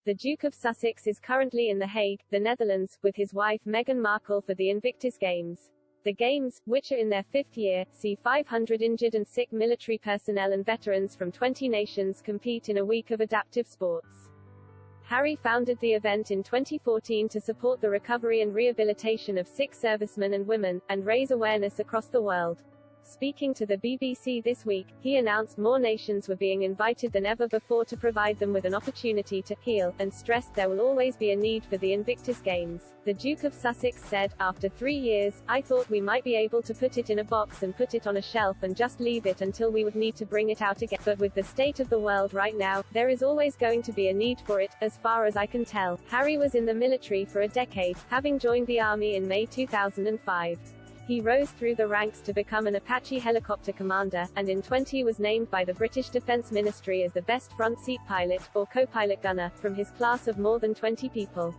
The Duke of Sussex is currently in The Hague, the Netherlands, with his wife Meghan Markle for the Invictus Games. The Games, which are in their fifth year, see 500 injured and sick military personnel and veterans from 20 nations compete in a week of adaptive sports. Harry founded the event in 2014 to support the recovery and rehabilitation of sick servicemen and women, and raise awareness across the world. Speaking to the BBC this week, he announced more nations were being invited than ever before to provide them with an opportunity to heal, and stressed there will always be a need for the Invictus Games. The Duke of Sussex said, "After 3 years, I thought we might be able to put it in a box and put it on a shelf and just leave it until we would need to bring it out again. But with the state of the world right now, there is always going to be a need for it, as far as I can tell." Harry was in the military for a decade, having joined the army in May 2005. He rose through the ranks to become an Apache helicopter commander, and in 20 was named by the British Defence Ministry as the best front seat pilot, or co-pilot gunner, from his class of more than 20 people.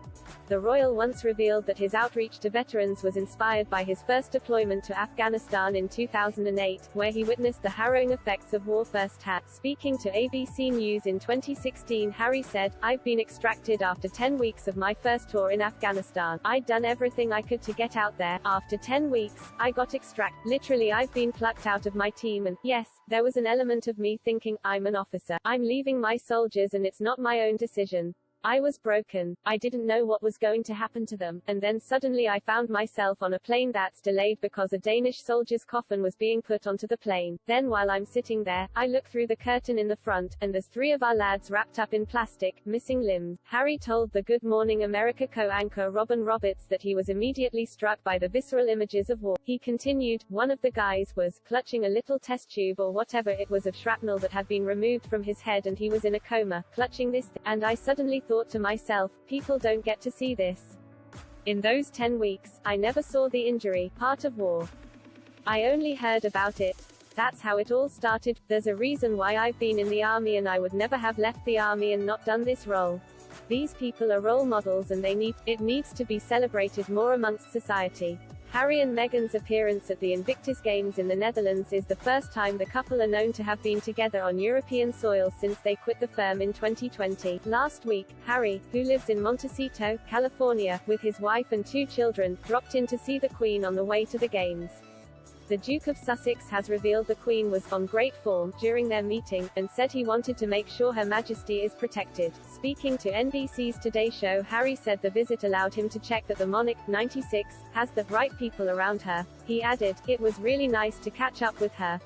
The Royal once revealed that his outreach to veterans was inspired by his first deployment to Afghanistan in 2008, where he witnessed the harrowing effects of war firsthand. Speaking to ABC News in 2016, Harry said, "I've been extracted after 10 weeks of my first tour in Afghanistan. I'd done everything I could to get out there. After 10 weeks, I got extracted. Literally, I've been plucked out of my team, and, yes, there was an element of me thinking, I'm an officer. I'm leaving my soldiers and it's not my own decision. I was broken. I didn't know what was going to happen to them, and then suddenly I found myself on a plane that's delayed because a Danish soldier's coffin was being put onto the plane. Then while I'm sitting there, I look through the curtain in the front, and there's 3 of our lads wrapped up in plastic, missing limbs." Harry told the Good Morning America co-anchor Robin Roberts that he was immediately struck by the visceral images of war. He continued, "One of the guys was clutching a little test tube or whatever it was of shrapnel that had been removed from his head, and he was in a coma, clutching this, and I suddenly thought to myself, people don't get to see this. In those 10 weeks, I never saw the injury, part of war. I only heard about it. That's how it all started. There's a reason why I've been in the army, and I would never have left the army and not done this role. These people are role models, and it needs to be celebrated more amongst society." Harry and Meghan's appearance at the Invictus Games in the Netherlands is the first time the couple are known to have been together on European soil since they quit the firm in 2020. Last week, Harry, who lives in Montecito, California, with his wife and 2 children, dropped in to see the Queen on the way to the Games. The Duke of Sussex has revealed the Queen was on great form during their meeting, and said he wanted to make sure Her Majesty is protected. Speaking to NBC's Today Show, Harry said the visit allowed him to check that the monarch, 96, has the right people around her. He added, "It was really nice to catch up with her.